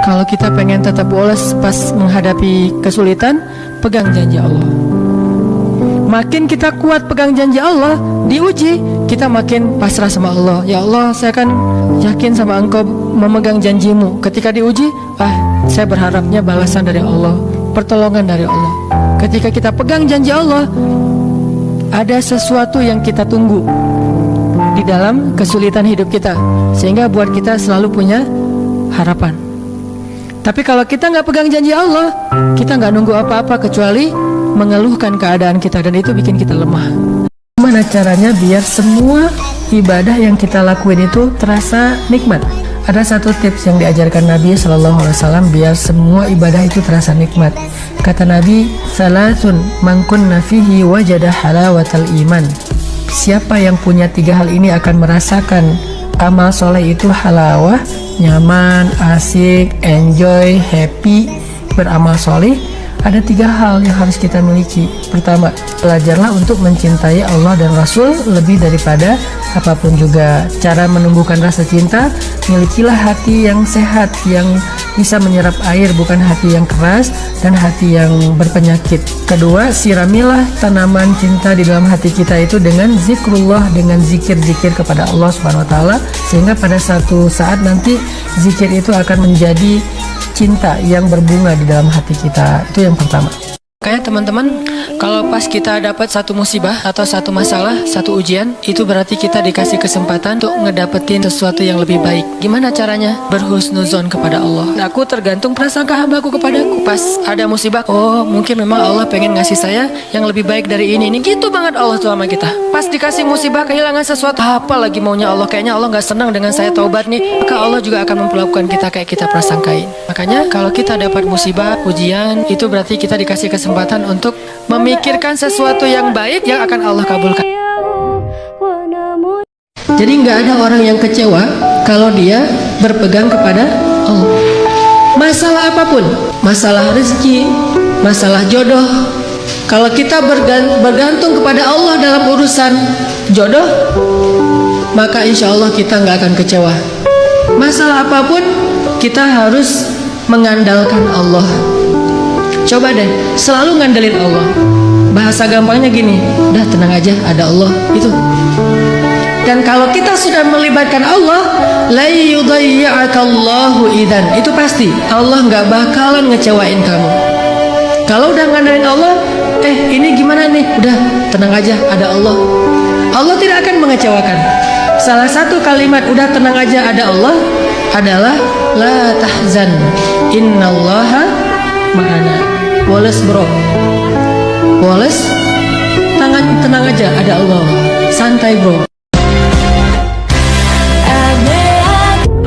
Kalau kita pengen tetap boles pas menghadapi kesulitan, pegang janji Allah. Makin kita kuat pegang janji Allah, diuji, kita makin pasrah sama Allah. Ya Allah, saya kan yakin sama Engkau memegang janjimu. Ketika diuji, saya berharapnya balasan dari Allah, pertolongan dari Allah. Ketika kita pegang janji Allah, ada sesuatu yang kita tunggu di dalam kesulitan hidup kita, sehingga buat kita selalu punya harapan. Tapi kalau kita nggak pegang janji Allah, kita nggak nunggu apa-apa kecuali mengeluhkan keadaan kita, dan itu bikin kita lemah. Gimana caranya biar semua ibadah yang kita lakuin itu terasa nikmat? Ada satu tips yang diajarkan Nabi SAW biar semua ibadah itu terasa nikmat. Kata Nabi, "Salatun man kunna fihi wajada halawatal iman." Siapa yang punya 3 hal ini akan merasakan amal soleh itu halawah, nyaman, asik, enjoy, happy, beramal soleh. Ada 3 hal yang harus kita miliki. Pertama, belajarlah untuk mencintai Allah dan Rasul lebih daripada apapun juga. Cara menumbuhkan rasa cinta, milikilah hati yang sehat, yang bisa menyerap air, bukan hati yang keras dan hati yang berpenyakit. Kedua, siramilah tanaman cinta di dalam hati kita itu dengan zikrullah, dengan zikir-zikir kepada Allah Subhanahu wa taala, sehingga pada satu saat nanti zikir itu akan menjadi cinta yang berbunga di dalam hati kita. Itu yang pertama. Kayak teman-teman, kalau pas kita dapat satu musibah atau satu masalah, satu ujian, itu berarti kita dikasih kesempatan untuk ngedapetin sesuatu yang lebih baik. Gimana caranya? Berhusnuzon kepada Allah. Aku tergantung prasangka hambaku kepadaku. Pas ada musibah, oh mungkin memang Allah pengen ngasih saya yang lebih baik dari ini. Gitu banget Allah tuh sama kita. Pas dikasih musibah, kehilangan sesuatu, apa lagi maunya Allah? Kayaknya Allah gak senang dengan saya taubat nih. Maka Allah juga akan memperlakukan kita kayak kita prasangkain. Makanya kalau kita dapat musibah, ujian, itu berarti kita dikasih kesempatan untuk memikirkan sesuatu yang baik yang akan Allah kabulkan. Jadi nggak ada orang yang kecewa kalau dia berpegang kepada Allah. Masalah apapun, masalah rezeki, masalah jodoh, kalau kita bergantung kepada Allah dalam urusan jodoh, maka insya Allah kita nggak akan kecewa. Masalah apapun, kita harus mengandalkan Allah. Coba deh, selalu ngandelin Allah. Bahasa gampangnya gini, udah tenang aja, ada Allah. Itu. Dan kalau kita sudah melibatkan Allah, la yudayyi'akallahu idzan. Itu pasti Allah nggak bakalan ngecewain kamu. Kalau udah ngandelin Allah, ini gimana nih? Udah tenang aja, ada Allah. Allah tidak akan mengecewakan. Salah satu kalimat udah tenang aja, ada Allah adalah la tahzan, innallaha ma'ana. Wallace bro, Wallace, tenang aja, ada Allah. Santai bro.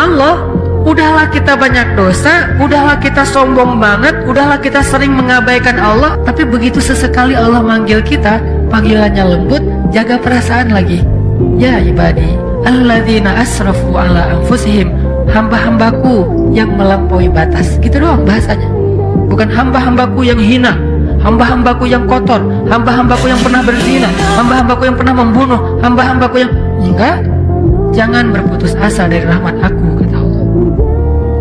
Allah, udahlah kita banyak dosa, udahlah kita sombong banget, udahlah kita sering mengabaikan Allah. Tapi begitu sesekali Allah manggil kita, panggilannya lembut, jaga perasaan lagi. Ya ibadi, alladzina asrafu ala anfusihim, hamba-hambaku yang melampaui batas. Gitu doang bahasanya. Bukan hamba-hambaku yang hina, hamba-hambaku yang kotor, hamba-hambaku yang pernah berzina, hamba-hambaku yang pernah membunuh, hamba-hambaku yang... Enggak. Jangan berputus asa dari rahmat aku, kata Allah.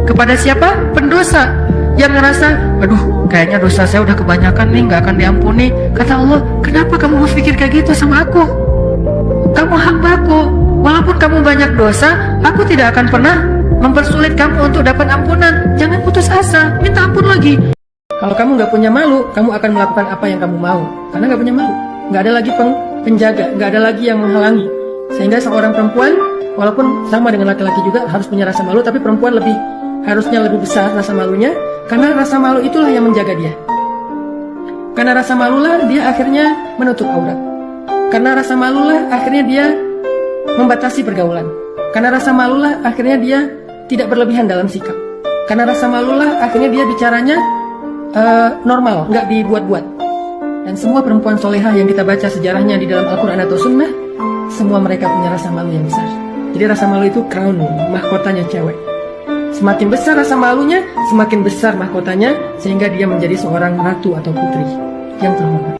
Kepada siapa? Pendosa yang ngerasa, aduh kayaknya dosa saya udah kebanyakan nih, gak akan diampuni. Kata Allah, kenapa kamu berpikir kayak gitu sama aku? Kamu hambaku. Walaupun kamu banyak dosa, aku tidak akan pernah mempersulit kamu untuk dapat ampunan. Jangan putus asa, minta ampun lagi. Kalau kamu nggak punya malu, kamu akan melakukan apa yang kamu mau. Karena nggak punya malu, nggak ada lagi penjaga, nggak ada lagi yang menghalangi. Sehingga seorang perempuan, walaupun sama dengan laki-laki juga harus punya rasa malu, tapi perempuan harusnya lebih besar rasa malunya, karena rasa malu itulah yang menjaga dia. Karena rasa malulah dia akhirnya menutup aurat. Karena rasa malulah akhirnya dia membatasi pergaulan. Karena rasa malulah akhirnya dia tidak berlebihan dalam sikap. Karena rasa malulah akhirnya dia bicaranya normal, nggak dibuat-buat. Dan semua perempuan solehah yang kita baca sejarahnya di dalam Al-Quran atau Sunnah, semua mereka punya rasa malu yang besar. Jadi rasa malu itu crown, mahkotanya cewek. Semakin besar rasa malunya, semakin besar mahkotanya, sehingga dia menjadi seorang ratu atau putri yang terhormat.